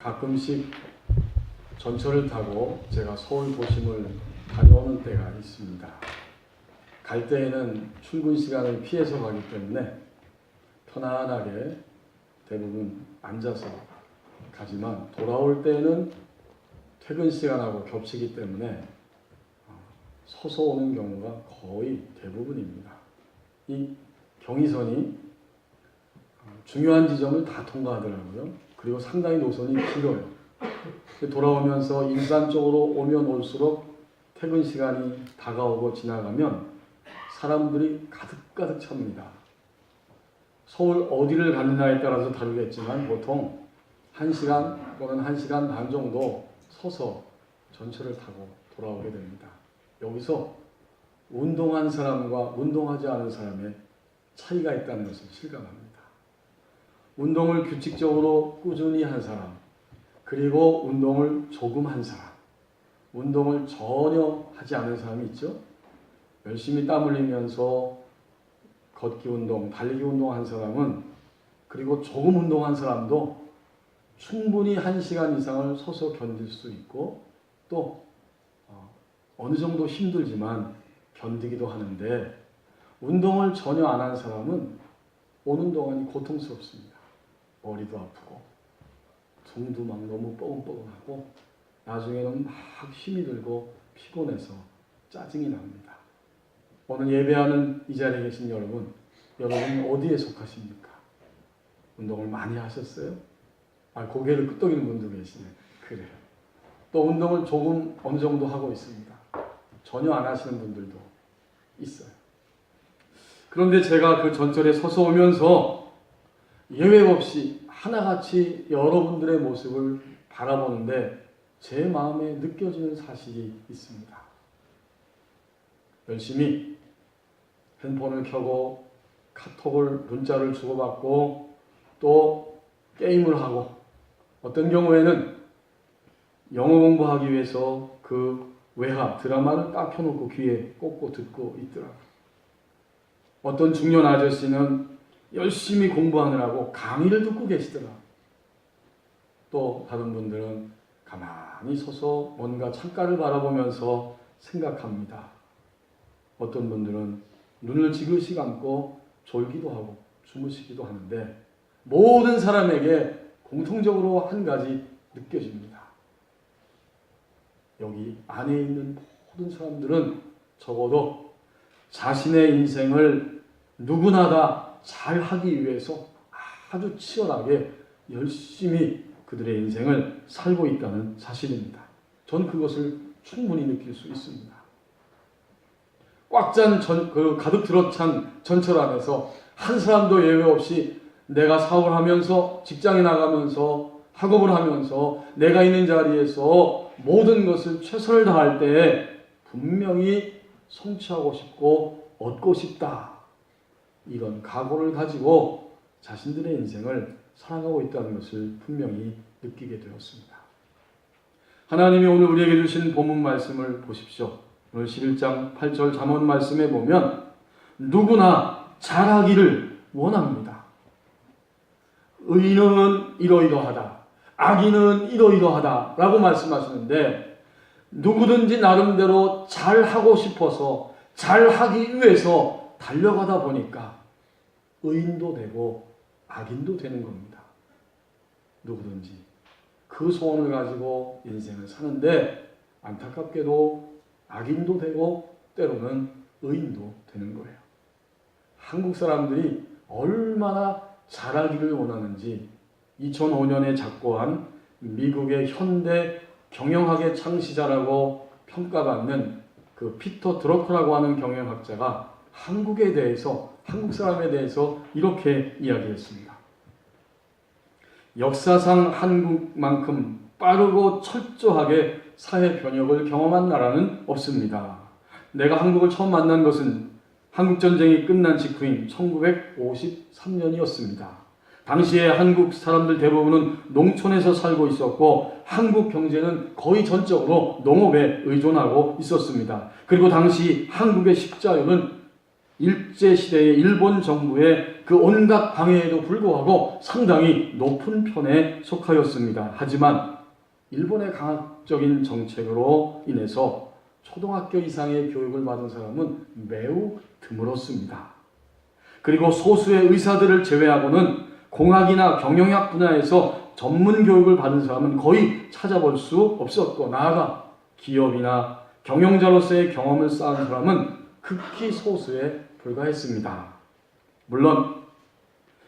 가끔씩 전철을 타고 제가 서울 도심을 다녀오는 때가 있습니다. 갈 때에는 출근 시간을 피해서 가기 때문에 편안하게 대부분 앉아서 가지만 돌아올 때는 퇴근 시간하고 겹치기 때문에 서서 오는 경우가 거의 대부분입니다. 이 경의선이 중요한 지점을 다 통과하더라고요. 그리고 상당히 노선이 길어요. 돌아오면서 인산 쪽으로 오면 올수록 퇴근 시간이 다가오고 지나가면 사람들이 가득가득 찹니다. 서울 어디를 가느냐에 따라서 다르겠지만 보통 1시간 또는 1시간 반 정도 서서 전철을 타고 돌아오게 됩니다. 여기서 운동한 사람과 운동하지 않은 사람의 차이가 있다는 것을 실감합니다. 운동을 규칙적으로 꾸준히 한 사람, 그리고 운동을 조금 한 사람, 운동을 전혀 하지 않은 사람이 있죠. 열심히 땀 흘리면서 걷기 운동, 달리기 운동한 사람은, 그리고 조금 운동한 사람도 충분히 1시간 이상을 서서 견딜 수 있고 또 어느 정도 힘들지만 견디기도 하는데, 운동을 전혀 안 한 사람은 오는 동안이 고통스럽습니다. 머리도 아프고 등도 막 너무 뻐근뻐근하고 나중에는 막 힘이 들고 피곤해서 짜증이 납니다. 오늘 예배하는 이 자리에 계신 여러분 어디에 속하십니까? 운동을 많이 하셨어요? 고개를 끄덕이는 분도 계시네. 그래요. 또 운동을 조금 어느 정도 하고 있습니다. 전혀 안 하시는 분들도 있어요. 그런데 제가 그 전철에 서서 오면서 예외 없이 하나같이 여러분들의 모습을 바라보는데 제 마음에 느껴지는 사실이 있습니다. 열심히 핸폰을 켜고 카톡을 문자를 주고받고 또 게임을 하고, 어떤 경우에는 영어 공부하기 위해서 그 외화 드라마를 딱 켜놓고 귀에 꽂고 듣고 있더라고요. 어떤 중년 아저씨는 열심히 공부하느라고 강의를 듣고 계시더라고요. 또 다른 분들은 가만히 서서 뭔가 창가를 바라보면서 생각합니다. 어떤 분들은 눈을 지그시 감고 졸기도 하고 주무시기도 하는데, 모든 사람에게 공통적으로 한 가지 느껴집니다. 여기 안에 있는 모든 사람들은 적어도 자신의 인생을 누구나 다 잘하기 위해서 아주 치열하게 열심히 그들의 인생을 살고 있다는 사실입니다. 전 그것을 충분히 느낄 수 있습니다. 꽉 찬 가득 들어찬 전철 안에서 한 사람도 예외 없이 내가 사업을 하면서, 직장에 나가면서, 학업을 하면서 내가 있는 자리에서 모든 것을 최선을 다할 때 분명히 성취하고 싶고 얻고 싶다, 이런 각오를 가지고 자신들의 인생을 살아가고 있다는 것을 분명히 느끼게 되었습니다. 하나님이 오늘 우리에게 주신 본문 말씀을 보십시오. 오늘 11장 8절 잠언 말씀에 보면 누구나 잘하기를 원합니다. 의인은 이러이러하다, 악인은 이러이러하다 라고 말씀하시는데, 누구든지 나름대로 잘하고 싶어서 잘하기 위해서 달려가다 보니까 의인도 되고 악인도 되는 겁니다. 누구든지 그 소원을 가지고 인생을 사는데 안타깝게도 악인도 되고 때로는 의인도 되는 거예요. 한국 사람들이 얼마나 잘하기를 원하는지 2005년에 작고한 미국의 현대 경영학의 창시자라고 평가받는 그 피터 드러커라고 하는 경영학자가 한국에 대해서, 한국 사람에 대해서 이렇게 이야기했습니다. 역사상 한국만큼 빠르고 철저하게 사회 변혁을 경험한 나라는 없습니다. 내가 한국을 처음 만난 것은 한국전쟁이 끝난 직후인 1953년이었습니다. 당시에 한국 사람들 대부분은 농촌에서 살고 있었고 한국 경제는 거의 전적으로 농업에 의존하고 있었습니다. 그리고 당시 한국의 식자율은 일제시대의 일본 정부의 그 온갖 방해에도 불구하고 상당히 높은 편에 속하였습니다. 하지만 일본의 강압적인 정책으로 인해서 초등학교 이상의 교육을 받은 사람은 매우 드물었습니다. 그리고 소수의 의사들을 제외하고는 공학이나 경영학 분야에서 전문 교육을 받은 사람은 거의 찾아볼 수 없었고, 나아가 기업이나 경영자로서의 경험을 쌓은 사람은 극히 소수에 불과했습니다. 물론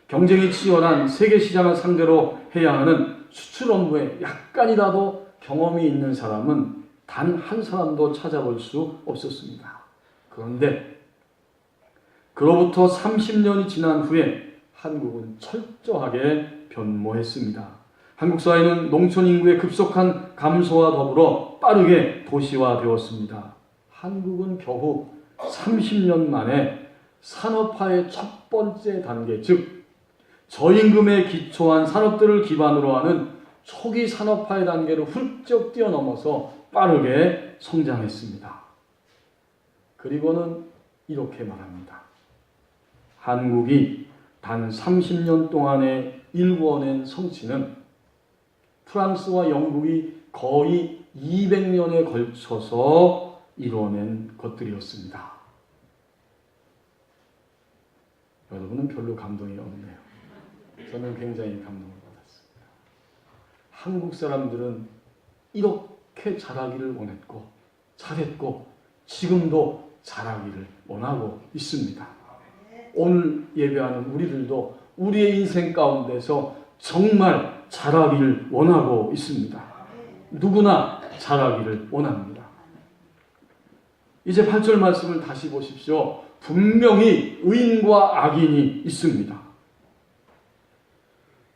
경쟁이 치열한 세계 시장을 상대로 해야 하는 수출 업무에 약간이라도 경험이 있는 사람은 단 한 사람도 찾아볼 수 없었습니다. 그런데 그로부터 30년이 지난 후에 한국은 철저하게 변모했습니다. 한국 사회는 농촌 인구의 급속한 감소와 더불어 빠르게 도시화되었습니다. 한국은 겨우 30년 만에 산업화의 첫 번째 단계, 즉 저임금에 기초한 산업들을 기반으로 하는 초기 산업화의 단계를 훌쩍 뛰어넘어서 빠르게 성장했습니다. 그리고는 이렇게 말합니다. 한국이 단 30년 동안에 일궈낸 성취는 프랑스와 영국이 거의 200년에 걸쳐서 이뤄낸 것들이었습니다. 여러분은 별로 감동이 없네요. 저는 굉장히 감동을 받았습니다. 한국 사람들은 이렇게 잘하기를 원했고 잘했고 지금도 잘하기를 원하고 있습니다. 오늘 예배하는 우리들도 우리의 인생 가운데서 정말 잘하기를 원하고 있습니다. 누구나 잘하기를 원합니다. 이제 8절 말씀을 다시 보십시오. 분명히 의인과 악인이 있습니다.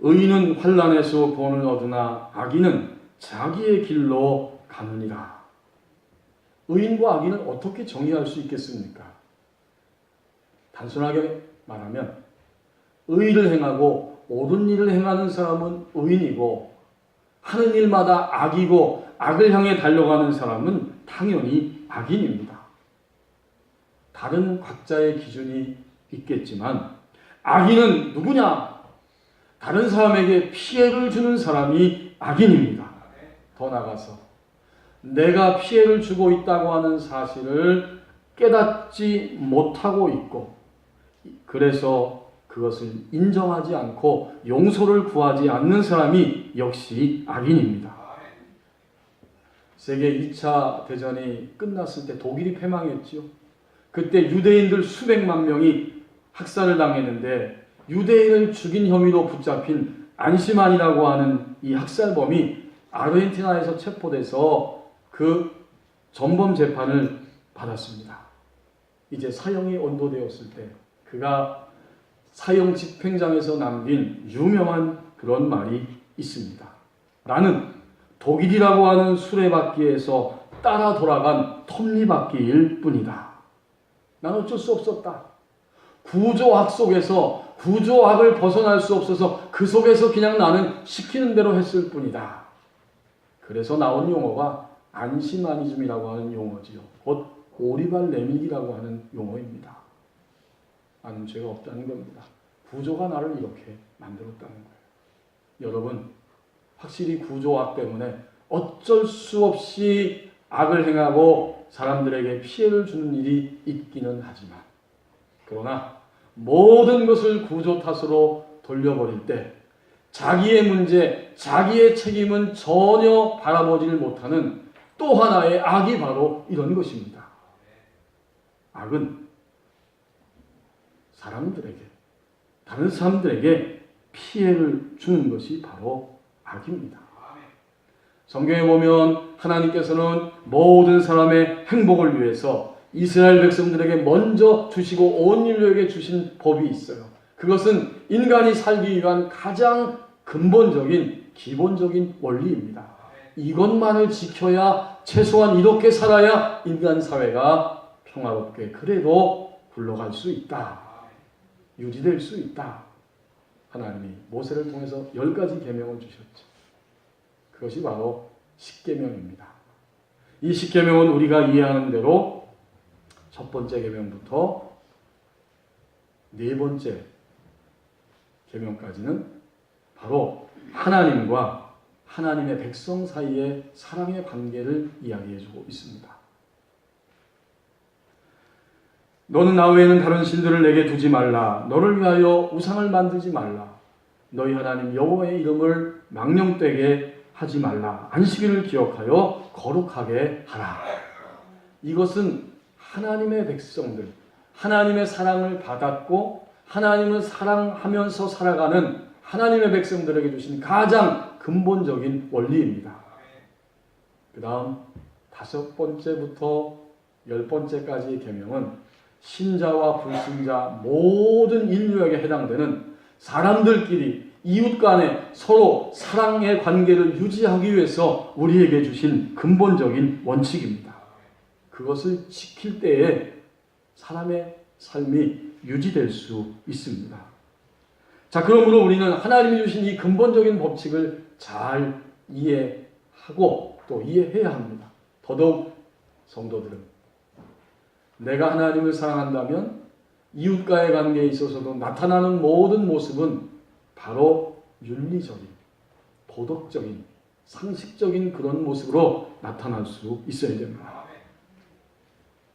의인은 환난에서 본을 얻으나 악인은 자기의 길로 가느니라. 의인과 악인을 어떻게 정의할 수 있겠습니까? 단순하게 말하면 의를 행하고 옳은 일을 행하는 사람은 의인이고 하는 일마다 악이고 악을 향해 달려가는 사람은 당연히 악인입니다. 다른 각자의 기준이 있겠지만 악인은 누구냐? 다른 사람에게 피해를 주는 사람이 악인입니다. 더 나아가서 내가 피해를 주고 있다고 하는 사실을 깨닫지 못하고 있고 그래서 그것을 인정하지 않고 용서를 구하지 않는 사람이 역시 악인입니다. 세계 2차 대전이 끝났을 때 독일이 패망했죠. 그때 유대인들 수백만 명이 학살을 당했는데 유대인을 죽인 혐의로 붙잡힌 안시만이라고 하는 이 학살범이 아르헨티나에서 체포돼서 그 전범 재판을 받았습니다. 이제 사형이 언도되었을 때 그가 사형 집행장에서 남긴 유명한 그런 말이 있습니다. 나는 독일이라고 하는 수레바퀴에서 따라 돌아간 톱니바퀴일 뿐이다. 나는 어쩔 수 없었다. 구조학 속에서 구조학을 벗어날 수 없어서 그 속에서 그냥 나는 시키는 대로 했을 뿐이다. 그래서 나온 용어가 안시마니즘이라고 하는 용어지요. 곧 오리발 내밀기라고 하는 용어입니다. 나는 죄가 없다는 겁니다. 구조가 나를 이렇게 만들었다는 거예요. 여러분, 확실히 구조학 때문에 어쩔 수 없이 악을 행하고 사람들에게 피해를 주는 일이 있기는 하지만 그러나 모든 것을 구조 탓으로 돌려버릴 때 자기의 문제, 자기의 책임은 전혀 바라보지를 못하는 또 하나의 악이 바로 이런 것입니다. 악은 사람들에게, 다른 사람들에게 피해를 주는 것이 바로 악입니다. 성경에 보면 하나님께서는 모든 사람의 행복을 위해서 이스라엘 백성들에게 먼저 주시고 온 인류에게 주신 법이 있어요. 그것은 인간이 살기 위한 가장 근본적인 기본적인 원리입니다. 이것만을 지켜야 최소한 이렇게 살아야 인간 사회가 평화롭게 그래도 굴러갈 수 있다. 유지될 수 있다. 하나님이 모세를 통해서 10가지 계명을 주셨죠. 그것이 바로 십계명입니다. 이 십계명은 우리가 이해하는 대로 첫 번째 계명부터 네 번째 계명까지는 바로 하나님과 하나님의 백성 사이의 사랑의 관계를 이야기해주고 있습니다. 너는 나 외에는 다른 신들을 내게 두지 말라. 너를 위하여 우상을 만들지 말라. 너희 하나님 여호와의 이름을 망령되게 하지 말라. 안식일을 기억하여 거룩하게 하라. 이것은 하나님의 백성들, 하나님의 사랑을 받았고 하나님을 사랑하면서 살아가는 하나님의 백성들에게 주신 가장 근본적인 원리입니다. 그 다음 5번째부터 10번째까지의 계명은 신자와 불신자 모든 인류에게 해당되는 사람들끼리 이웃 간에 서로 사랑의 관계를 유지하기 위해서 우리에게 주신 근본적인 원칙입니다. 그것을 지킬 때에 사람의 삶이 유지될 수 있습니다. 자, 그러므로 우리는 하나님이 주신 이 근본적인 법칙을 잘 이해하고 또 이해해야 합니다. 더더욱 성도들은 내가 하나님을 사랑한다면 이웃과의 관계에 있어서도 나타나는 모든 모습은 바로 윤리적인, 도덕적인, 상식적인 그런 모습으로 나타날 수 있어야 됩니다.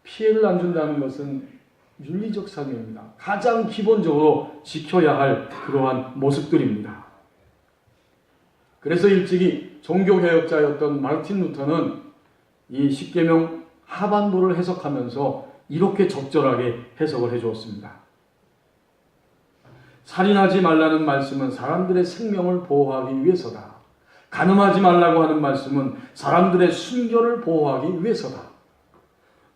피해를 안 준다는 것은 윤리적 삶입니다. 가장 기본적으로 지켜야 할 그러한 모습들입니다. 그래서 일찍이 종교개혁자였던 마르틴 루터는 이 십계명 하반부를 해석하면서 이렇게 적절하게 해석을 해주었습니다. 살인하지 말라는 말씀은 사람들의 생명을 보호하기 위해서다. 간음하지 말라고 하는 말씀은 사람들의 순결을 보호하기 위해서다.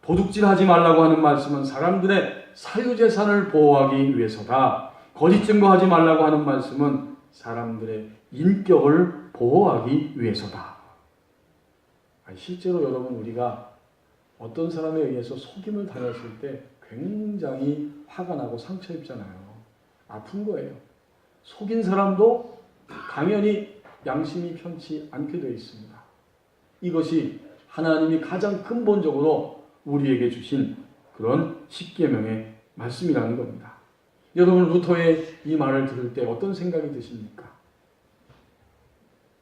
도둑질하지 말라고 하는 말씀은 사람들의 사유재산을 보호하기 위해서다. 거짓 증거하지 말라고 하는 말씀은 사람들의 인격을 보호하기 위해서다. 실제로 여러분, 우리가 어떤 사람에 의해서 속임을 당했을 때 굉장히 화가 나고 상처 입잖아요. 아픈 거예요. 속인 사람도 당연히 양심이 편치 않게 되어 있습니다. 이것이 하나님이 가장 근본적으로 우리에게 주신 그런 십계명의 말씀이라는 겁니다. 여러분, 루터의 이 말을 들을 때 어떤 생각이 드십니까?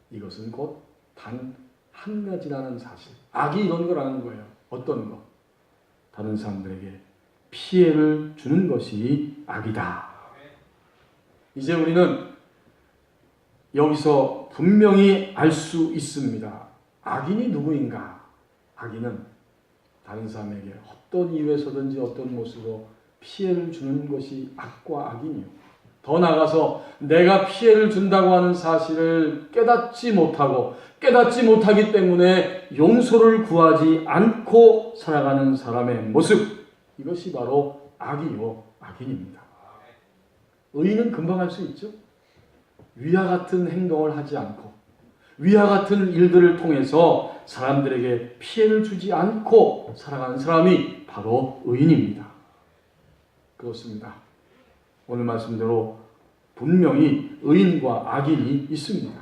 이것은 곧 단 한 가지라는 사실. 악이 이런 거라는 거예요. 어떤 것? 다른 사람들에게 피해를 주는 것이 악이다. 이제 우리는 여기서 분명히 알 수 있습니다. 악인이 누구인가? 악인은 다른 사람에게 어떤 이유에서든지 어떤 모습으로 피해를 주는 것이 악과 악이니요. 더 나아가서 내가 피해를 준다고 하는 사실을 깨닫지 못하기 때문에 용서를 구하지 않고 살아가는 사람의 모습, 이것이 바로 악이요 악인입니다. 의인은 금방 할 수 있죠. 위와 같은 행동을 하지 않고 위와 같은 일들을 통해서 사람들에게 피해를 주지 않고 살아가는 사람이 바로 의인입니다. 그렇습니다. 오늘 말씀대로 분명히 의인과 악인이 있습니다.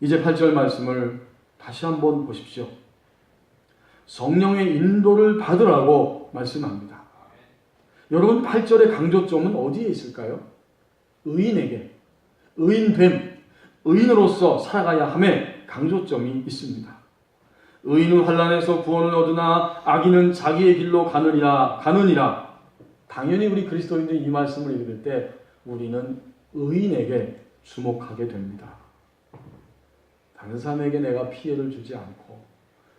이제 8절 말씀을 다시 한번 보십시오. 성령의 인도를 받으라고 말씀합니다. 여러분, 8절의 강조점은 어디에 있을까요? 의인에게, 의인됨, 의인으로서 살아가야 함에 강조점이 있습니다. 의인은 환난에서 구원을 얻으나 악인은 자기의 길로 가느니라. 당연히 우리 그리스도인들이 이 말씀을 읽을 때 우리는 의인에게 주목하게 됩니다. 다른 사람에게 내가 피해를 주지 않고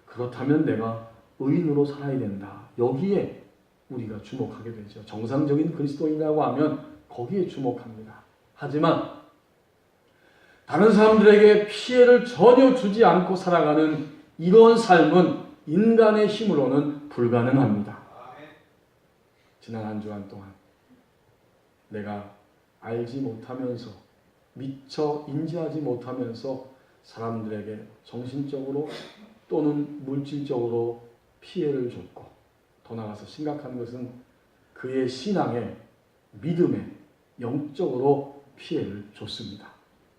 그렇다면 내가 의인으로 살아야 된다. 여기에 우리가 주목하게 되죠. 정상적인 그리스도인이라고 하면 거기에 주목합니다. 하지만 다른 사람들에게 피해를 전혀 주지 않고 살아가는 이러한 삶은 인간의 힘으로는 불가능합니다. 지난 한 주간 동안 내가 알지 못하면서 미처 인지하지 못하면서 사람들에게 정신적으로 또는 물질적으로 피해를 줬고, 더 나아가서 심각한 것은 그의 신앙에, 믿음에 영적으로 피해를 줬습니다.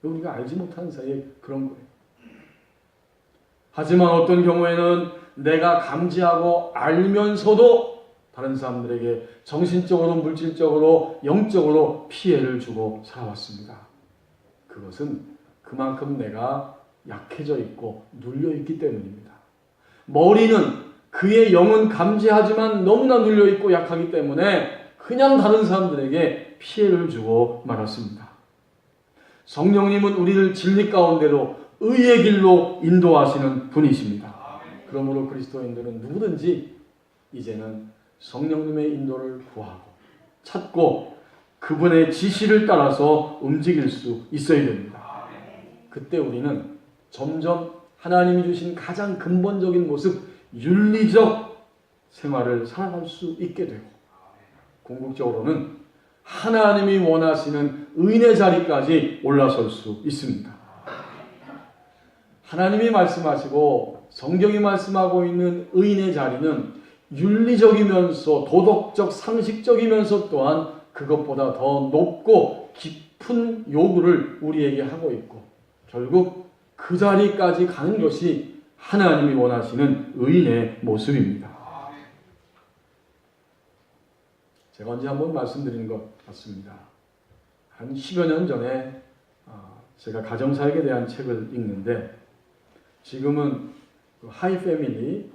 우리가 알지 못하는 사이에 그런 거예요. 하지만 어떤 경우에는 내가 감지하고 알면서도 다른 사람들에게 정신적으로, 물질적으로, 영적으로 피해를 주고 살아왔습니다. 그것은 그만큼 내가 약해져 있고 눌려 있기 때문입니다. 머리는 그의 영은 감지하지만 너무나 눌려 있고 약하기 때문에 그냥 다른 사람들에게 피해를 주고 말았습니다. 성령님은 우리를 진리 가운데로 의의 길로 인도하시는 분이십니다. 그러므로 그리스도인들은 누구든지 이제는 성령님의 인도를 구하고 찾고 그분의 지시를 따라서 움직일 수 있어야 됩니다. 그때 우리는 점점 하나님이 주신 가장 근본적인 모습, 윤리적 생활을 살아갈 수 있게 되고 궁극적으로는 하나님이 원하시는 의인의 자리까지 올라설 수 있습니다. 하나님이 말씀하시고 성경이 말씀하고 있는 의인의 자리는 윤리적이면서 도덕적, 상식적이면서 또한 그것보다 더 높고 깊은 요구를 우리에게 하고 있고 결국 그 자리까지 가는 것이 하나님이 원하시는 의인의 모습입니다. 제가 언제 한번 말씀드린 것 같습니다. 한 10여 년 전에 제가 가정사역에 대한 책을 읽는데 지금은 하이패밀리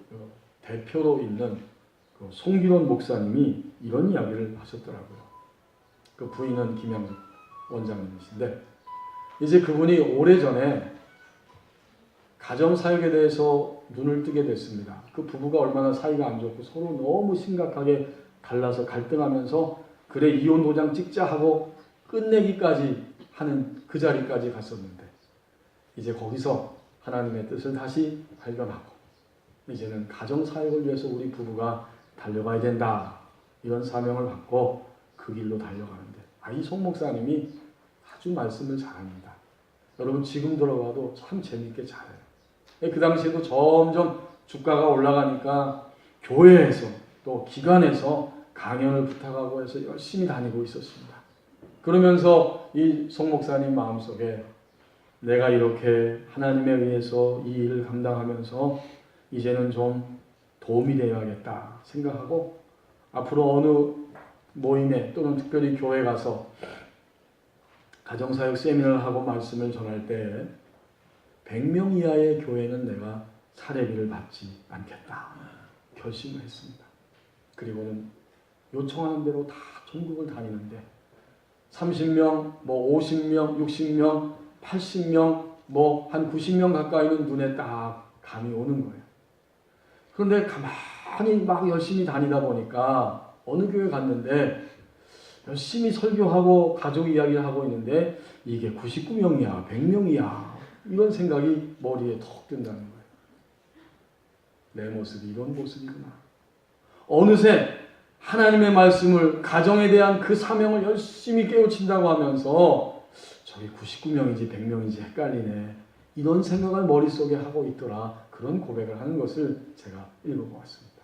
대표로 있는 송기론 목사님이 이런 이야기를 하셨더라고요. 그 부인은 김양숙 원장님이신데 이제 그분이 오래전에 가정사역에 대해서 눈을 뜨게 됐습니다. 그 부부가 얼마나 사이가 안 좋고 서로 너무 심각하게 갈라서 갈등하면서 그래 이혼 도장 찍자 하고 끝내기까지 하는 그 자리까지 갔었는데 이제 거기서 하나님의 뜻을 다시 발견하고 이제는 가정사역을 위해서 우리 부부가 달려가야 된다 이런 사명을 받고 그 길로 달려가는데 이 송 목사님이 아주 말씀을 잘합니다. 여러분 지금 들어가도 참 재밌게 잘해요. 그 당시에도 점점 주가가 올라가니까 교회에서 또 기관에서 강연을 부탁하고 해서 열심히 다니고 있었습니다. 그러면서 이 송 목사님 마음속에 내가 이렇게 하나님에 의해서 이 일을 감당하면서 이제는 좀 도움이 되어야겠다 생각하고 앞으로 어느 모임에 또는 특별히 교회 가서 가정사역 세미나를 하고 말씀을 전할 때 100명 이하의 교회는 내가 사례비를 받지 않겠다 결심을 했습니다. 그리고는 요청하는 대로 다 전국을 다니는데 30명, 50명, 60명, 80명, 한 90명 가까이는 눈에 딱 감이 오는 거예요. 그런데 가만히 막 열심히 다니다 보니까 어느 교회 갔는데 열심히 설교하고 가족 이야기를 하고 있는데 이게 99명이야, 100명이야 이런 생각이 머리에 턱 든다는 거예요. 내 모습이 이런 모습이구나. 어느새 하나님의 말씀을 가정에 대한 그 사명을 열심히 깨우친다고 하면서 저기 99명인지 100명인지 헷갈리네. 이런 생각을 머릿속에 하고 있더라. 그런 고백을 하는 것을 제가 읽어보았습니다.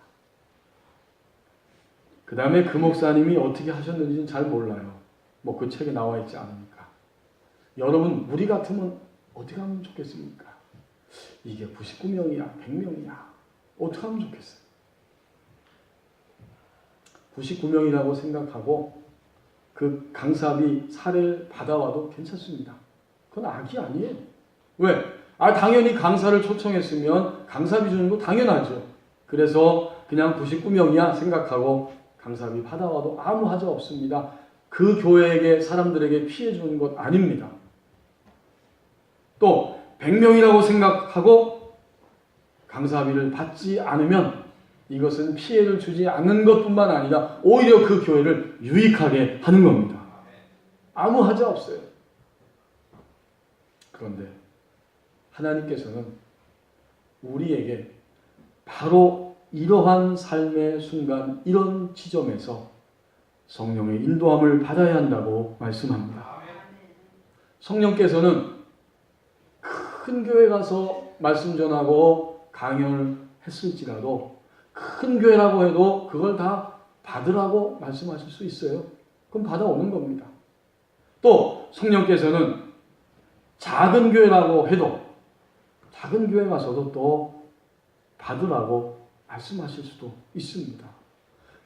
그 다음에 그 목사님이 어떻게 하셨는지는 잘 몰라요. 그 책에 나와 있지 않으니까. 여러분 우리 같으면 어떻게 하면 좋겠습니까? 이게 99명이야 100명이야 어떻게 하면 좋겠어요? 99명이라고 생각하고 그 강사비 사례를 받아와도 괜찮습니다. 그건 악이 아니에요. 왜? 당연히 강사를 초청했으면 강사비 주는 거 당연하죠. 그래서 그냥 99명이야 생각하고 강사비 받아와도 아무 하자 없습니다. 그 교회에게 사람들에게 피해 주는 것 아닙니다. 또 100명이라고 생각하고 강사비를 받지 않으면 이것은 피해를 주지 않는 것뿐만 아니라 오히려 그 교회를 유익하게 하는 겁니다. 아무 하자 없어요. 그런데 하나님께서는 우리에게 바로 이러한 삶의 순간 이런 지점에서 성령의 인도함을 받아야 한다고 말씀합니다. 성령께서는 큰 교회 가서 말씀 전하고 강연을 했을지라도 큰 교회라고 해도 그걸 다 받으라고 말씀하실 수 있어요. 그럼 받아오는 겁니다. 또 성령께서는 작은 교회라고 해도 작은 교회 가서도 또 받으라고 말씀하실 수도 있습니다.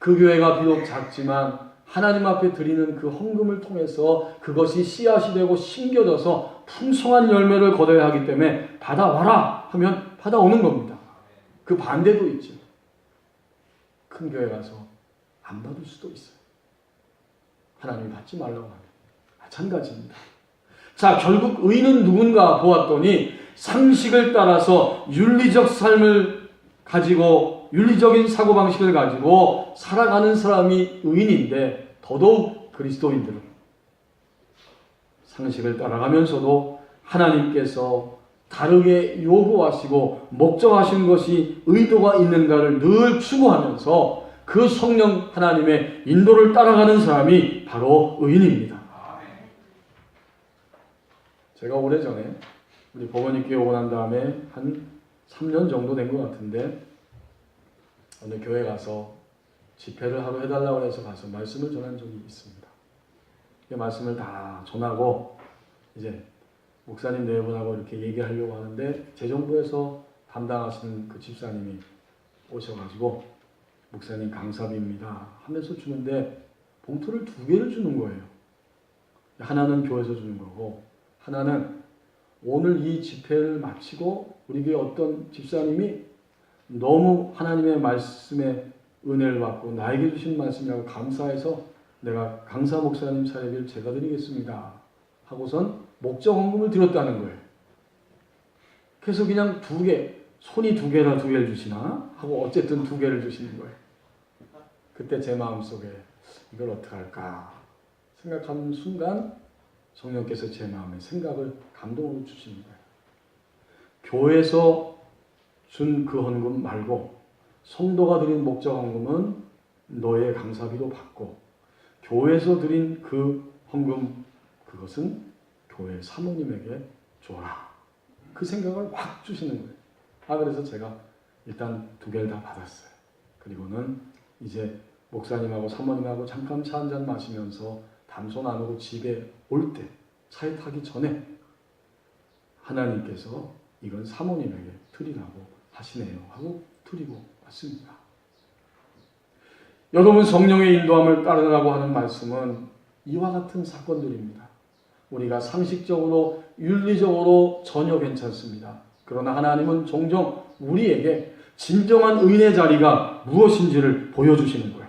그 교회가 비록 작지만 하나님 앞에 드리는 그 헌금을 통해서 그것이 씨앗이 되고 심겨져서 풍성한 열매를 거둬야 하기 때문에 받아와라 하면 받아오는 겁니다. 그 반대도 있죠. 큰 교회 가서 안 받을 수도 있어요. 하나님이 받지 말라고 하면 마찬가지입니다. 자, 결국 의인은 누군가 보았더니 상식을 따라서 윤리적 삶을 가지고 윤리적인 사고방식을 가지고 살아가는 사람이 의인인데, 더더욱 그리스도인들은 상식을 따라가면서도 하나님께서 다르게 요구하시고 목적하신 것이 의도가 있는가를 늘 추구하면서 그 성령 하나님의 인도를 따라가는 사람이 바로 의인입니다. 제가 오래전에 우리 법원님께 오고 난 다음에 한 3년 정도 된 것 같은데, 어느 교회 가서 집회를 하루 해달라고 해서 가서 말씀을 전한 적이 있습니다. 그 말씀을 다 전하고 이제 목사님 네 분하고 이렇게 얘기하려고 하는데, 재정부에서 담당하시는 그 집사님이 오셔가지고 목사님 강사비입니다 하면서 주는데 봉투를 2개를 주는 거예요. 하나는 교회에서 주는 거고, 하나는 오늘 이 집회를 마치고 우리 교회 어떤 집사님이 너무 하나님의 말씀에 은혜를 받고 나에게 주신 말씀이라고 감사해서 내가 강사 목사님 차례비를 제가 드리겠습니다 하고선 목적 헌금을 드렸다는 거예요. 그래서 그냥 2개, 손이 2개라 2개를 주시나 하고 어쨌든 2개를 주시는 거예요. 그때 제 마음속에 이걸 어떻게 할까 생각하는 순간 성령께서 제 마음에 생각을, 감동을 주시는 거예요. 교회에서 준 그 헌금 말고 성도가 드린 목적 헌금은 너의 강사비로 받고, 교회에서 드린 그 헌금, 그것은 교회 사모님에게 줘라. 그 생각을 확 주시는 거예요. 그래서 제가 일단 2개를 다 받았어요. 그리고는 이제 목사님하고 사모님하고 잠깐 차 한잔 마시면서 담소 나누고 집에 올 때, 차에 타기 전에 하나님께서 이건 사모님에게 드리라고 하시네요 하고 드리고 왔습니다. 여러분, 성령의 인도함을 따르라고 하는 말씀은 이와 같은 사건들입니다. 우리가 상식적으로 윤리적으로 전혀 괜찮습니다. 그러나 하나님은 종종 우리에게 진정한 의인의 자리가 무엇인지를 보여주시는 거예요.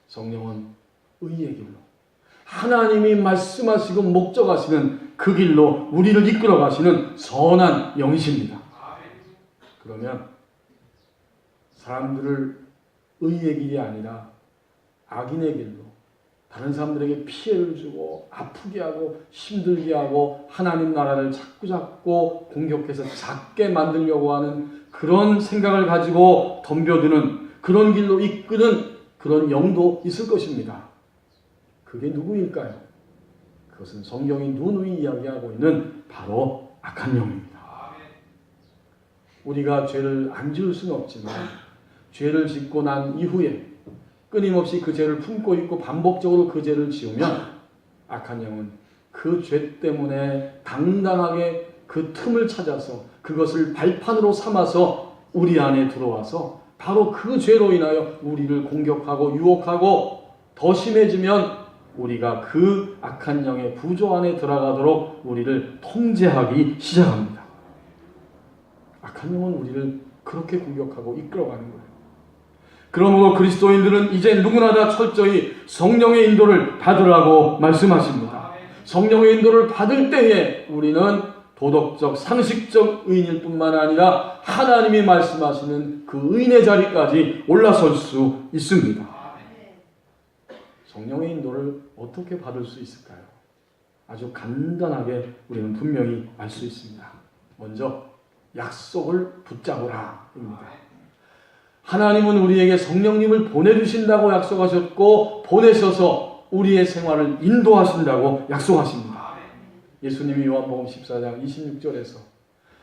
성령은 의의 길로, 하나님이 말씀하시고 목적하시는 그 길로 우리를 이끌어 가시는 선한 영이십니다. 그러면 사람들을 의의 길이 아니라 악인의 길로, 다른 사람들에게 피해를 주고 아프게 하고 힘들게 하고 하나님 나라를 자꾸자꾸 공격해서 작게 만들려고 하는 그런 생각을 가지고 덤벼드는 그런 길로 이끄는 그런 영도 있을 것입니다. 그게 누구일까요? 그것은 성경이 누누이 이야기하고 있는 바로 악한 영입니다. 우리가 죄를 안 지을 수는 없지만 죄를 짓고 난 이후에 끊임없이 그 죄를 품고 있고 반복적으로 그 죄를 지으면 악한 영은 그 죄 때문에 당당하게 그 틈을 찾아서 그것을 발판으로 삼아서 우리 안에 들어와서 바로 그 죄로 인하여 우리를 공격하고 유혹하고, 더 심해지면 우리가 그 악한 영의 부조 안에 들어가도록 우리를 통제하기 시작합니다. 악한 영은 우리를 그렇게 공격하고 이끌어가는 거예요. 그러므로 그리스도인들은 이제 누구나 다 철저히 성령의 인도를 받으라고 말씀하십니다. 성령의 인도를 받을 때에 우리는 도덕적, 상식적 의인일 뿐만 아니라 하나님이 말씀하시는 그 의인의 자리까지 올라설 수 있습니다. 성령의 인도를 어떻게 받을 수 있을까요? 아주 간단하게 우리는 분명히 알 수 있습니다. 먼저 약속을 붙잡으라 입니다. 하나님은 우리에게 성령님을 보내주신다고 약속하셨고, 보내셔서 우리의 생활을 인도하신다고 약속하십니다. 예수님이 요한복음 14장 26절에서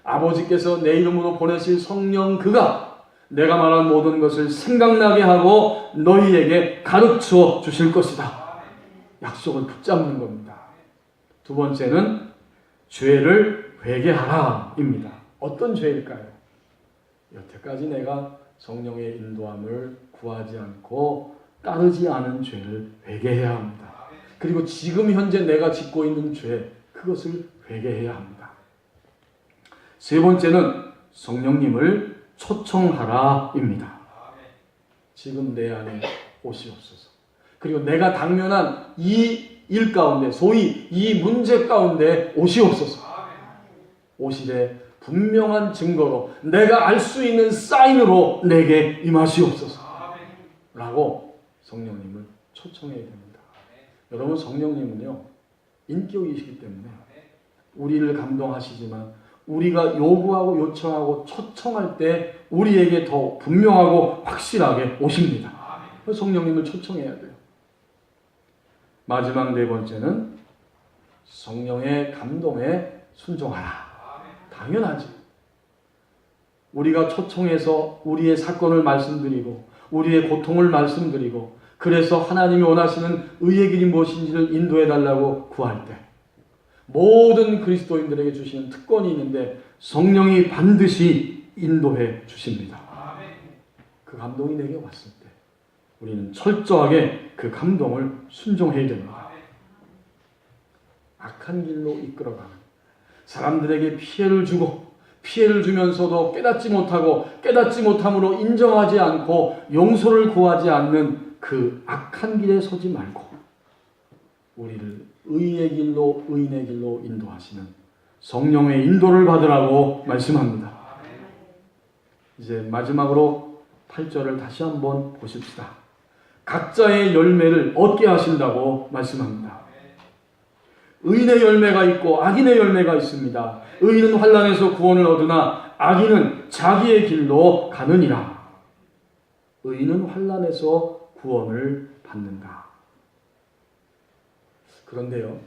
아버지께서 내 이름으로 보내실 성령 그가 내가 말한 모든 것을 생각나게 하고 너희에게 가르쳐 주실 것이다. 약속을 붙잡는 겁니다. 2번째는 죄를 회개하라 입니다. 어떤 죄일까요? 여태까지 내가 성령의 인도함을 구하지 않고 따르지 않은 죄를 회개해야 합니다. 그리고 지금 현재 내가 짓고 있는 죄, 그것을 회개해야 합니다. 세 번째는 성령님을 초청하라입니다. 지금 내 안에 오시옵소서. 그리고 내가 당면한 이 일 가운데, 소위 이 문제 가운데 오시옵소서. 오시되 분명한 증거로, 내가 알 수 있는 사인으로 내게 임하시옵소서 라고 성령님을 초청해야 됩니다. 여러분, 성령님은요 인격이시기 때문에 우리를 감동하시지만 우리가 요구하고 요청하고 초청할 때 우리에게 더 분명하고 확실하게 오십니다. 성령님을 초청해야 돼요. 마지막 네 번째는 성령의 감동에 순종하라. 당연하지. 우리가 초청해서 우리의 사건을 말씀드리고 우리의 고통을 말씀드리고 그래서 하나님이 원하시는 의의 길이 무엇인지를 인도해달라고 구할 때 모든 그리스도인들에게 주시는 특권이 있는데 성령이 반드시 인도해 주십니다. 그 감동이 내게 왔을 때 우리는 철저하게 그 감동을 순종해야 됩니다. 악한 길로 이끌어가는, 사람들에게 피해를 주고 피해를 주면서도 깨닫지 못하고 깨닫지 못함으로 인정하지 않고 용서를 구하지 않는 그 악한 길에 서지 말고 우리를 의의 길로, 의인의 길로 인도하시는 성령의 인도를 받으라고 말씀합니다. 이제 마지막으로 8절을 다시 한번 보십시다. 각자의 열매를 얻게 하신다고 말씀합니다. 의인의 열매가 있고 악인의 열매가 있습니다. 의인은 환난에서 구원을 얻으나 악인은 자기의 길로 가느니라. 의인은 환난에서 구원을 받는다. 그런데요,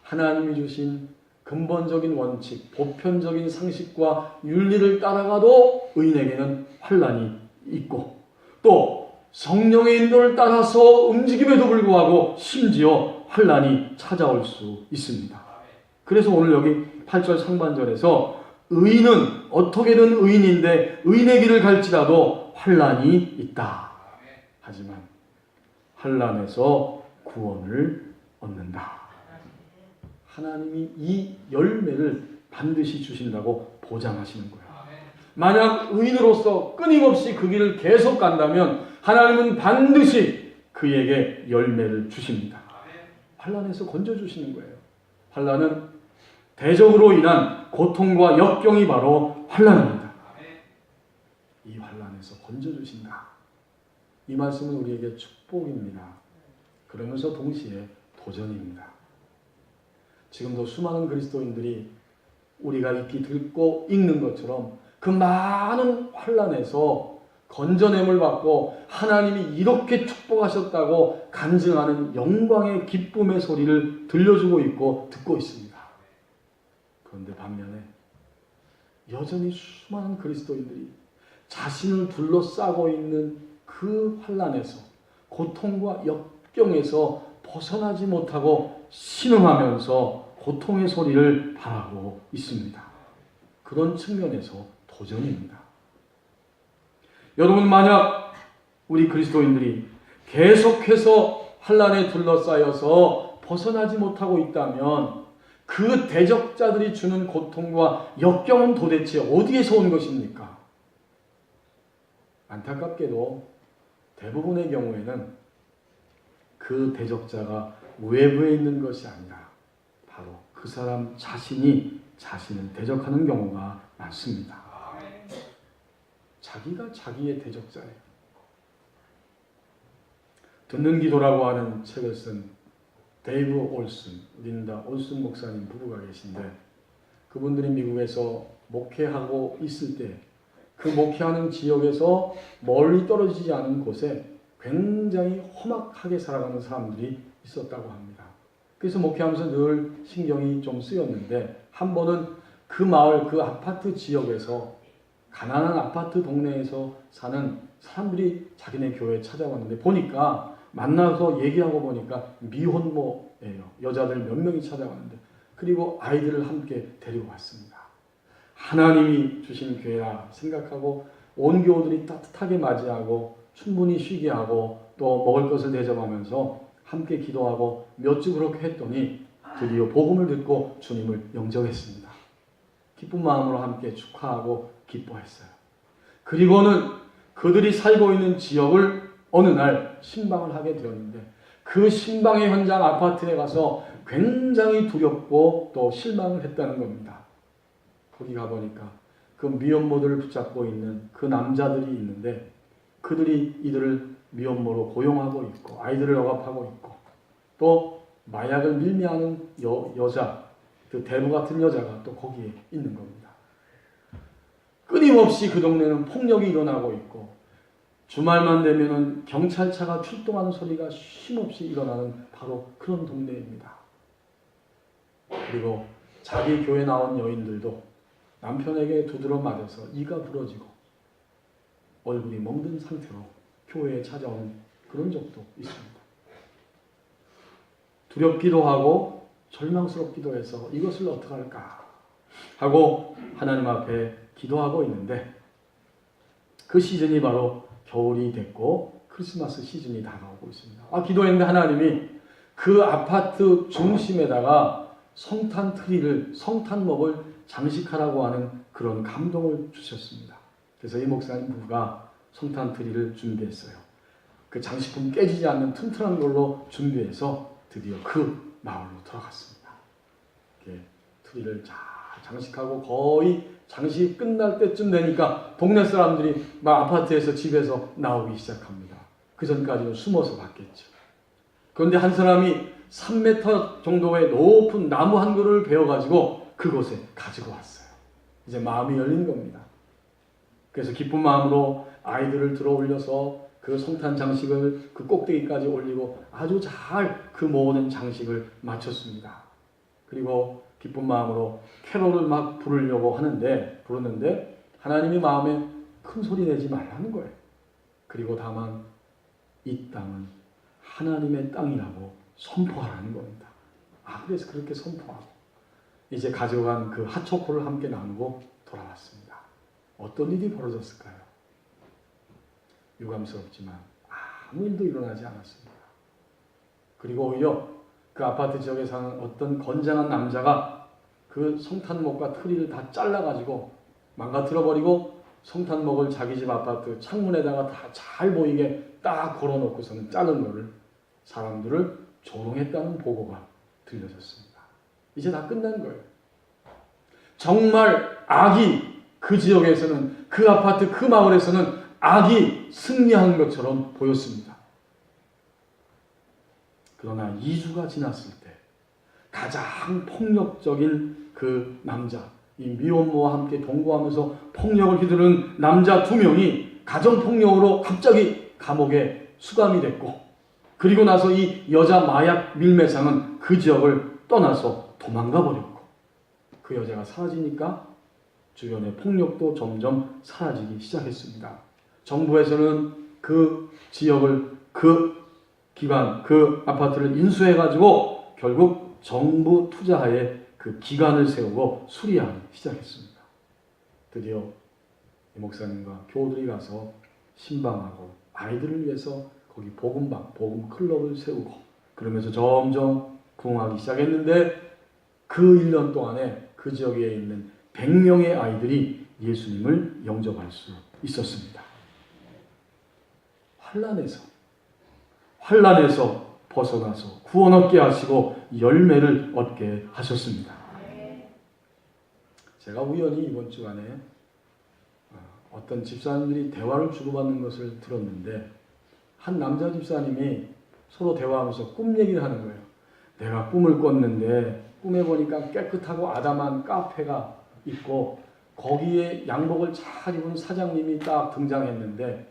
하나님이 주신 근본적인 원칙, 보편적인 상식과 윤리를 따라가도 의인에게는 환난이 있고 또 성령의 인도를 따라서 움직임에도 불구하고 심지어 환난이 찾아올 수 있습니다. 그래서 오늘 여기 8절 상반절에서 의인은 어떻게든 의인인데 의인의 길을 갈지라도 환난이 있다. 하지만 환난에서 구원을 얻는다. 하나님이 이 열매를 반드시 주신다고 보장하시는 거예요. 만약 의인으로서 끊임없이 그 길을 계속 간다면 하나님은 반드시 그에게 열매를 주십니다. 환난에서 건져주시는 거예요. 환난은 대적으로 인한 고통과 역경이 바로 환난입니다. 이 환난에서 건져주신다. 이 말씀은 우리에게 축복입니다. 그러면서 동시에 도전입니다. 지금도 수많은 그리스도인들이 우리가 익히 듣고 읽는 것처럼 그 많은 환난에서 건져냄을 받고 하나님이 이렇게 축복하셨다고 간증하는 영광의 기쁨의 소리를 들려주고 있고 듣고 있습니다. 그런데 반면에 여전히 수많은 그리스도인들이 자신을 둘러싸고 있는 그 환난에서, 고통과 역경에서 벗어나지 못하고 신음하면서 고통의 소리를 바라고 있습니다. 그런 측면에서 도전입니다. 여러분, 만약 우리 그리스도인들이 계속해서 환난에 둘러싸여서 벗어나지 못하고 있다면 그 대적자들이 주는 고통과 역경은 도대체 어디에서 온 것입니까? 안타깝게도 대부분의 경우에는 그 대적자가 외부에 있는 것이 아니라 바로 그 사람 자신이 자신을 대적하는 경우가 많습니다. 자기가 자기의 대적자예요. 듣는 기도라고 하는 책을 쓴 데이브 올슨, 린다 올슨 목사님 부부가 계신데 그분들이 미국에서 목회하고 있을 때 그 목회하는 지역에서 멀리 떨어지지 않은 곳에 굉장히 험악하게 살아가는 사람들이 있었다고 합니다. 그래서 목회하면서 늘 신경이 좀 쓰였는데 한 번은 그 마을, 그 아파트 지역에서 가난한 아파트 동네에서 사는 사람들이 자기네 교회에 찾아왔는데 보니까 만나서 얘기하고 보니까 미혼모예요. 여자들 몇 명이 찾아왔는데 그리고 아이들을 함께 데리고 왔습니다. 하나님이 주신 교회라 생각하고 온 교우들이 따뜻하게 맞이하고 충분히 쉬게 하고 또 먹을 것을 대접하면서 함께 기도하고 몇 주 그렇게 했더니 드디어 복음을 듣고 주님을 영접했습니다. 기쁜 마음으로 함께 축하하고 기뻐했어요. 그리고는 그들이 살고 있는 지역을 어느 날 신방을 하게 되었는데 그 신방의 현장 아파트에 가서 굉장히 두렵고 또 실망을 했다는 겁니다. 거기 가보니까 그 미혼모들을 붙잡고 있는 그 남자들이 있는데 그들이 이들을 미혼모로 고용하고 있고 아이들을 억압하고 있고 또 마약을 밀매하는 여자, 그 대부 같은 여자가 또 거기에 있는 겁니다. 끊임없이 그 동네는 폭력이 일어나고 있고 주말만 되면은 경찰차가 출동하는 소리가 쉼없이 일어나는 바로 그런 동네입니다. 그리고 자기 교회 나온 여인들도 남편에게 두드러 맞아서 이가 부러지고 얼굴이 멍든 상태로 교회에 찾아온 그런 적도 있습니다. 두렵기도 하고 절망스럽기도 해서 이것을 어떻게 할까 하고 하나님 앞에 기도하고 있는데 그 시즌이 바로 겨울이 됐고 크리스마스 시즌이 다가오고 있습니다. 기도했는데 하나님이 그 아파트 중심에다가 성탄 트리를, 성탄목을 장식하라고 하는 그런 감동을 주셨습니다. 그래서 이 목사님 부부가 성탄 트리를 준비했어요. 그 장식품 깨지지 않는 튼튼한 걸로 준비해서 드디어 그 마을로 들어갔습니다. 이렇게 트리를 잘 장식하고 거의 장식이 끝날 때쯤 되니까 동네 사람들이 막 아파트에서 집에서 나오기 시작합니다. 그 전까지는 숨어서 봤겠죠. 그런데 한 사람이 3m 정도의 높은 나무 한 그루를 베어가지고 그곳에 가지고 왔어요. 이제 마음이 열린 겁니다. 그래서 기쁜 마음으로 아이들을 들어 올려서 그 성탄 장식을 그 꼭대기까지 올리고 아주 잘 그 모든 장식을 마쳤습니다. 그리고 기쁜 마음으로 캐롤을 막 부르는데 하나님이 마음에 큰 소리 내지 말라는 거예요. 그리고 다만 이 땅은 하나님의 땅이라고 선포하라는 겁니다. 그래서 그렇게 선포하고 이제 가져간 그 핫초코를 함께 나누고 돌아왔습니다. 어떤 일이 벌어졌을까요? 유감스럽지만 아무 일도 일어나지 않았습니다. 그리고 오히려 그 아파트 지역에 사는 어떤 건장한 남자가 그 성탄목과 트리를 다 잘라가지고 망가뜨려버리고 성탄목을 자기 집 아파트 창문에다가 다 잘 보이게 딱 걸어놓고서는 자른 거를 사람들을 조롱했다는 보고가 들려졌습니다. 이제 다 끝난 거예요. 정말 악이 그 지역에서는 그 아파트 그 마을에서는 악이 승리한 것처럼 보였습니다. 그러나 2주가 지났을 때 가장 폭력적인 그 남자, 이 미혼모와 함께 동거하면서 폭력을 휘두르는 남자 2명이 가정폭력으로 갑자기 감옥에 수감이 됐고 그리고 나서 이 여자 마약 밀매상은 그 지역을 떠나서 도망가 버렸고 그 여자가 사라지니까 주변의 폭력도 점점 사라지기 시작했습니다. 정부에서는 그 지역을 그 아파트를 인수해가지고 결국 정부 투자하에 그 기관을 세우고 수리하기 시작했습니다. 드디어 이 목사님과 교우들이 가서 신방하고 아이들을 위해서 거기 복음방, 복음 클럽을 세우고 그러면서 점점 부흥하기 시작했는데 그 1년 동안에 그 지역에 있는 100명의 아이들이 예수님을 영접할 수 있었습니다. 환난에서 벗어나서 구원 얻게 하시고 열매를 얻게 하셨습니다. 제가 우연히 이번 주간에 어떤 집사님들이 대화를 주고받는 것을 들었는데 한 남자 집사님이 서로 대화하면서 꿈 얘기를 하는 거예요. 내가 꿈을 꿨는데 꿈에 보니까 깨끗하고 아담한 카페가 있고 거기에 양복을 잘 입은 사장님이 딱 등장했는데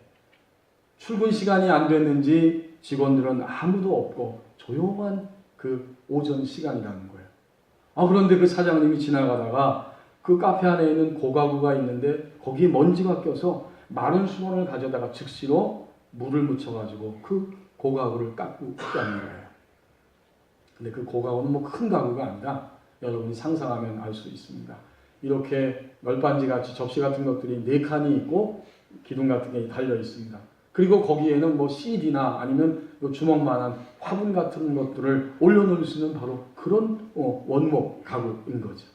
출근 시간이 안 됐는지 직원들은 아무도 없고 조용한 그 오전 시간이라는 거예요. 그런데 그 사장님이 지나가다가 그 카페 안에 있는 고가구가 있는데 거기에 먼지가 껴서 마른 수건을 가져다가 즉시로 물을 묻혀가지고 그 고가구를 닦고 있다는 거예요. 근데 그 고가구는 뭐 큰 가구가 아니라 여러분이 상상하면 알 수 있습니다. 이렇게 널빤지 같이 접시 같은 것들이 4칸이 있고 기둥 같은 게 달려 있습니다. 그리고 거기에는 뭐 CD나 아니면 주먹만한 화분 같은 것들을 올려놓을 수 있는 바로 그런 원목 가구인 거죠.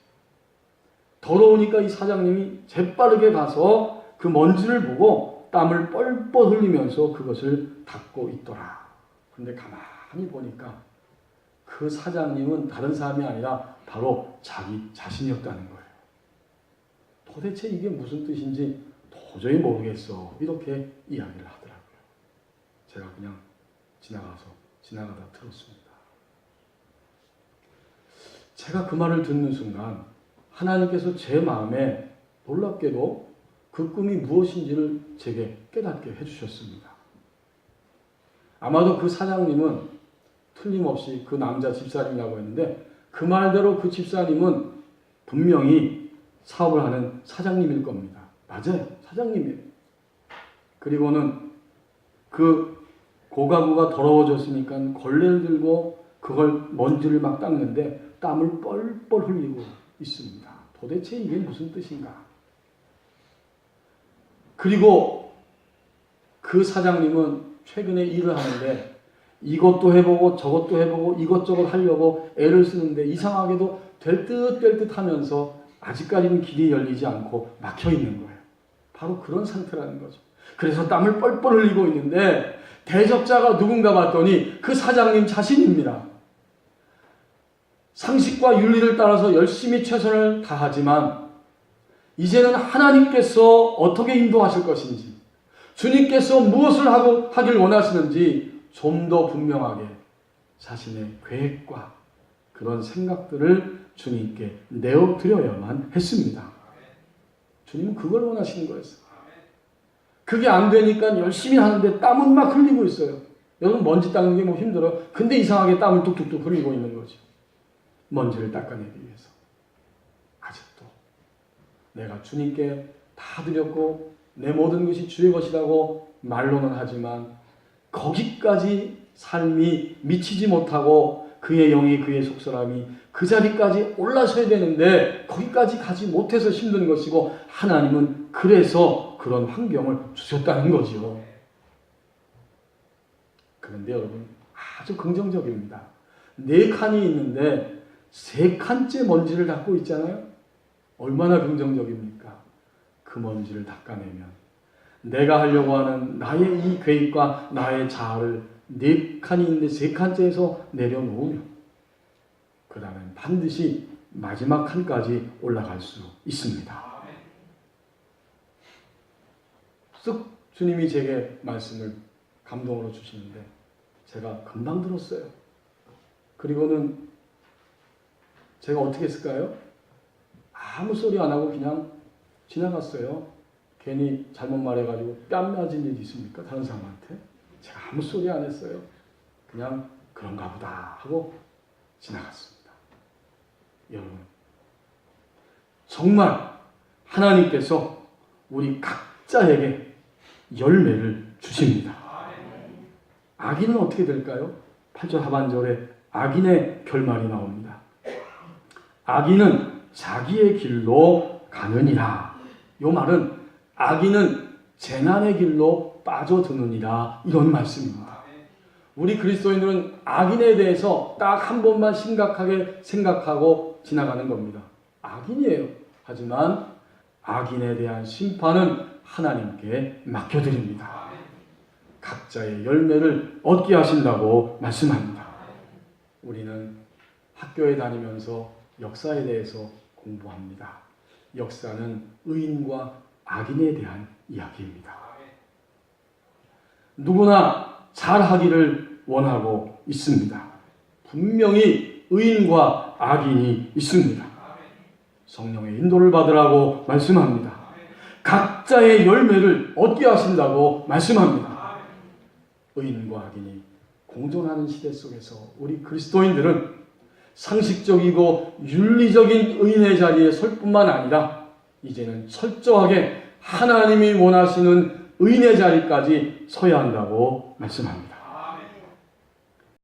더러우니까 이 사장님이 재빠르게 가서 그 먼지를 보고 땀을 뻘뻘 흘리면서 그것을 닦고 있더라. 그런데 가만히 보니까 그 사장님은 다른 사람이 아니라 바로 자기 자신이었다는 거예요. 도대체 이게 무슨 뜻인지 도저히 모르겠어. 이렇게 이야기를 하더라고요. 제가 그냥 지나가다 들었습니다. 제가 그 말을 듣는 순간 하나님께서 제 마음에 놀랍게도 그 꿈이 무엇인지를 제게 깨닫게 해주셨습니다. 아마도 그 사장님은 틀림없이 그 남자 집사님이라고 했는데 그 말대로 그 집사님은 분명히 사업을 하는 사장님일 겁니다. 맞아요. 사장님이에요. 그리고는 그 고가구가 더러워졌으니까 걸레를 들고 그걸 먼지를 막 닦는데 땀을 뻘뻘 흘리고 있습니다. 도대체 이게 무슨 뜻인가? 그리고 그 사장님은 최근에 일을 하는데 이것도 해보고 저것도 해보고 이것저것 하려고 애를 쓰는데 이상하게도 될 듯 하면서 아직까지는 길이 열리지 않고 막혀 있는 거예요. 바로 그런 상태라는 거죠. 그래서 땀을 뻘뻘 흘리고 있는데 대적자가 누군가 봤더니 그 사장님 자신입니다. 상식과 윤리를 따라서 열심히 최선을 다하지만 이제는 하나님께서 어떻게 인도하실 것인지 주님께서 무엇을 하길 원하시는지 좀 더 분명하게 자신의 계획과 그런 생각들을 주님께 내어드려야만 했습니다. 주님은 그걸 원하시는 거였어요. 그게 안 되니까 열심히 하는데 땀은 막 흘리고 있어요. 여러분 먼지 닦는 게 뭐 힘들어요. 근데 이상하게 땀을 뚝뚝뚝 흘리고 있는 거죠. 먼지를 닦아내기 위해서. 아직도 내가 주님께 다 드렸고 내 모든 것이 주의 것이라고 말로는 하지만 거기까지 삶이 미치지 못하고 그의 영이 그의 속사람이 그 자리까지 올라서야 되는데 거기까지 가지 못해서 힘든 것이고 하나님은 그래서 그런 환경을 주셨다는 거죠. 그런데 여러분 아주 긍정적입니다. 4칸이 있는데 3칸째 먼지를 닦고 있잖아요. 얼마나 긍정적입니까? 그 먼지를 닦아내면 내가 하려고 하는 나의 이 계획과 나의 자아를 4칸이 있는데 3칸째에서 내려놓으면 그 다음엔 반드시 마지막 칸까지 올라갈 수 있습니다. 쓱 주님이 제게 말씀을 감동으로 주시는데 제가 금방 들었어요. 그리고는 제가 어떻게 했을까요? 아무 소리 안 하고 그냥 지나갔어요. 괜히 잘못 말해가지고 뺨 맞은 일 있습니까? 다른 사람한테? 제가 아무 소리 안 했어요. 그냥 그런가 보다 하고 지나갔습니다. 여러분, 정말 하나님께서 우리 각자에게 열매를 주십니다. 악인은 어떻게 될까요? 8절 하반절에 악인의 결말이 나옵니다. 악인은 자기의 길로 가느니라. 이 말은 악인은 재난의 길로 빠져드느니라 이런 말씀입니다. 우리 그리스도인들은 악인에 대해서 딱 한 번만 심각하게 생각하고 지나가는 겁니다. 악인이에요. 하지만 악인에 대한 심판은 하나님께 맡겨드립니다. 각자의 열매를 얻게 하신다고 말씀합니다. 우리는 학교에 다니면서 역사에 대해서 공부합니다. 역사는 의인과 악인에 대한 이야기입니다. 누구나 잘하기를 원하고 있습니다. 분명히 의인과 악인이 있습니다. 성령의 인도를 받으라고 말씀합니다. 각자의 열매를 얻게 하신다고 말씀합니다. 의인과 악인이 공존하는 시대 속에서 우리 그리스도인들은 상식적이고 윤리적인 의인의 자리에 설 뿐만 아니라 이제는 철저하게 하나님이 원하시는 의인의 자리까지 서야 한다고 말씀합니다.